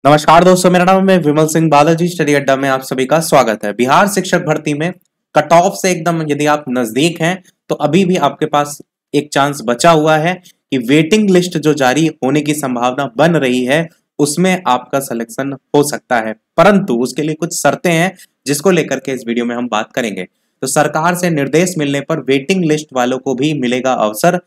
नमस्कार दोस्तों, मेरा नाम है विमल सिंह बालाजी। स्टडी अड्डा में आप सभी का स्वागत है। बिहार शिक्षक भर्ती में कट ऑफ से एकदम यदि आप नजदीक हैं तो अभी भी आपके पास एक चांस बचा हुआ है कि वेटिंग लिस्ट जो जारी होने की संभावना बन रही है उसमें आपका सिलेक्शन हो सकता है, परंतु उसके लिए कुछ शर्तें हैं जिसको लेकर के इस वीडियो में हम बात करेंगे। तो सरकार से निर्देश मिलने पर वेटिंग लिस्ट वालों को भी मिलेगा अवसर।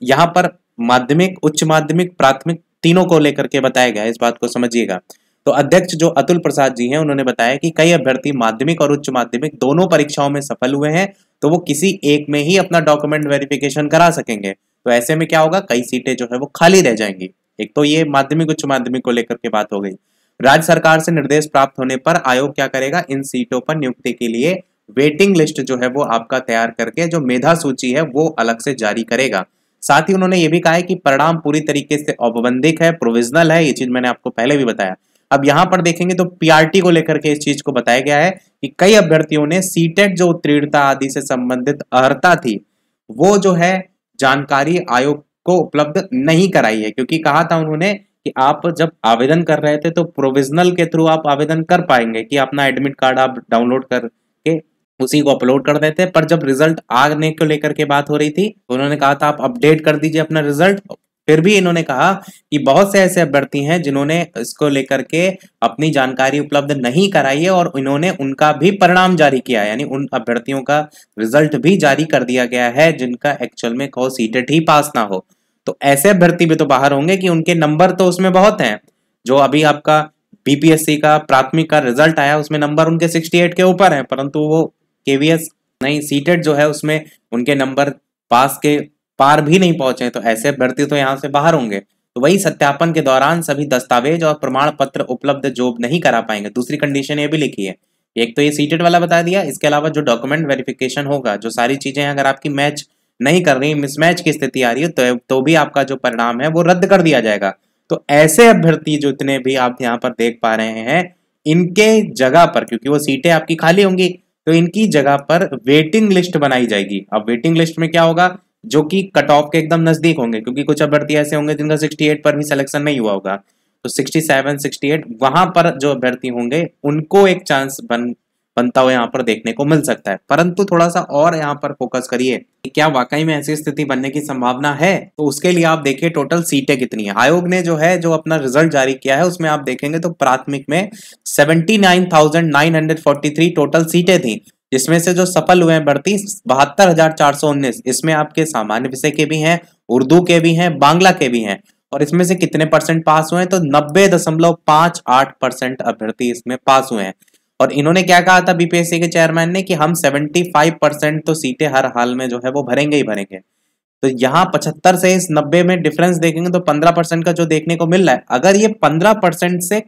यहाँ पर माध्यमिक, उच्च माध्यमिक, प्राथमिक तीनों को लेकर के बताया गया है, इस बात को समझिएगा। तो अध्यक्ष जो अतुल प्रसाद जी हैं उन्होंने बताया कि कई अभ्यर्थी माध्यमिक और उच्च माध्यमिक दोनों परीक्षाओं में सफल हुए हैं, तो वो किसी एक में ही अपना डॉक्यूमेंट वेरिफिकेशन करा सकेंगे। तो ऐसे में क्या होगा, कई सीटें जो है वो खाली रह जाएंगी। एक तो ये माध्यमिक उच्च माध्यमिक को लेकर के बात हो गई। राज्य सरकार से निर्देश प्राप्त होने पर आयोग क्या करेगा, इन सीटों पर नियुक्ति के लिए वेटिंग लिस्ट जो है वो आपका तैयार करके जो मेधा सूची है वो अलग से जारी करेगा। साथ ही उन्होंने ये भी कहा है कि परिणाम पूरी तरीके से औपबंधिक है, प्रोविजनल है। ये चीज मैंने आपको पहले भी बताया। अब यहाँ पर देखेंगे तो पीआरटी को लेकर के इस चीज को बताया गया है कि कई अभ्यर्थियों ने सीटेट जो उत्तीर्णता आदि से संबंधित अर्हता थी वो जो है जानकारी आयोग को उपलब्ध नहीं कराई है, क्योंकि कहा था उन्होंने कि आप जब आवेदन कर रहे थे तो प्रोविजनल के थ्रू आप आवेदन कर पाएंगे कि अपना एडमिट कार्ड आप डाउनलोड करके उसी को अपलोड कर देते, पर जब रिजल्ट आने को लेकर के बात हो रही थी तो उन्होंने कहा था आप अपडेट कर दीजिए अपना रिजल्ट। फिर भी इन्होंने कहा कि बहुत से ऐसे अभ्यर्थी हैं जिन्होंने इसको लेकर के अपनी जानकारी उपलब्ध नहीं कराई है और इन्होंने उनका भी परिणाम जारी किया है, यानी उन अभ्यर्थियों का रिजल्ट भी जारी कर दिया गया है जिनका एक्चुअल में को सीटेट ही पास ना हो। तो ऐसे अभ्यर्थी भी तो बाहर होंगे कि उनके नंबर तो उसमें बहुत हैं। जो अभी आपका बीपीएससी का प्राथमिक का रिजल्ट आया उसमें नंबर उनके 68 के ऊपर है, परंतु वो केवीएस नहीं, सीटेट जो है उसमें उनके नंबर पास के पार भी नहीं पहुंचे। तो ऐसे अभ्यर्थी तो यहाँ से बाहर होंगे। तो वही सत्यापन के दौरान सभी दस्तावेज और प्रमाण पत्र उपलब्ध जो नहीं करा पाएंगे। दूसरी कंडीशन ये भी लिखी है, एक तो ये सीटेट वाला बता दिया, इसके अलावा जो डॉक्यूमेंट वेरिफिकेशन होगा, जो सारी चीजें अगर आपकी मैच नहीं कर रही, मिसमैच की स्थिति आ रही है तो भी आपका जो परिणाम है वो रद्द कर दिया जाएगा। तो ऐसे अभ्यर्थी जो इतने भी आप यहाँ पर देख पा रहे हैं, इनके जगह पर, क्योंकि वो सीटें आपकी खाली होंगी, तो इनकी जगह पर वेटिंग लिस्ट बनाई जाएगी। अब वेटिंग लिस्ट में क्या होगा, जो कि कट ऑफ के एकदम नजदीक होंगे, क्योंकि कुछ अभ्यर्थी ऐसे होंगे जिनका 68 पर भी सिलेक्शन नहीं हुआ होगा, तो 67, 68 वहां पर जो अभ्यर्थी होंगे उनको एक चांस बनता हुआ यहाँ पर देखने को मिल सकता है। परंतु थोड़ा सा और यहाँ पर फोकस करिए कि क्या वाकई में ऐसी स्थिति बनने की संभावना है। तो उसके लिए आप देखिए टोटल सीटें कितनी है। आयोग ने जो है जो अपना रिजल्ट जारी किया है उसमें आप देखेंगे तो प्राथमिक में 79,943 टोटल सीटें थी, जिसमें से जो सफल हुए हैं भर्ती 72,419। इसमें आपके सामान्य विषय के भी हैं, उर्दू के भी हैं, बांग्ला के भी हैं। और इसमें से कितने परसेंट पास हुए हैं, तो 90.58% अभ्यर्थी इसमें पास हुए हैं। और इन्होंने क्या कहा था बीपीएससी के चेयरमैन ने कि हम 75% तो सीटें हर हाल में जो है वो भरेंगे ही भरेंगे। तो यहाँ 75 से इस 90 में डिफरेंस देखेंगे तो 15% का जो देखने को मिल रहा है, अगर ये 15% से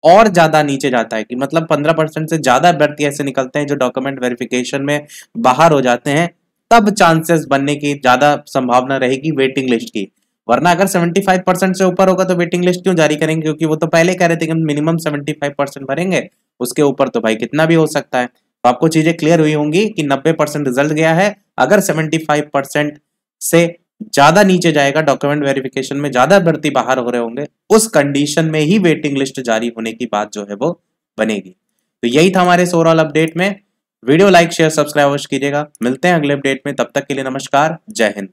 और ज्यादा नीचे जाता है कि मतलब 15% से ज्यादा अभ्यर्थी ऐसे निकलते हैं जो डॉक्यूमेंट वेरिफिकेशन में बाहर हो जाते हैं, तब चांसेस बनने की ज्यादा संभावना रहेगी वेटिंग लिस्ट की। वरना अगर 75% से ऊपर होगा तो वेटिंग लिस्ट क्यों जारी करेंगे, क्योंकि वो तो पहले कह रहे थे कि मिनिमम 75% भरेंगे, उसके ऊपर तो भाई कितना भी हो सकता है। तो आपको चीजें क्लियर हुई होंगी कि 90% रिजल्ट गया है, अगर 75% से ज्यादा नीचे जाएगा, डॉक्यूमेंट वेरिफिकेशन में ज्यादा अभ्यर्थी बाहर हो रहे होंगे, उस कंडीशन में ही वेटिंग लिस्ट जारी होने की बात जो है वो बनेगी। तो यही था हमारे ओवरऑल अपडेट में। वीडियो लाइक शेयर सब्सक्राइब अवश्य कीजिएगा। मिलते हैं अगले अपडेट में, तब तक के लिए नमस्कार, जय हिंद।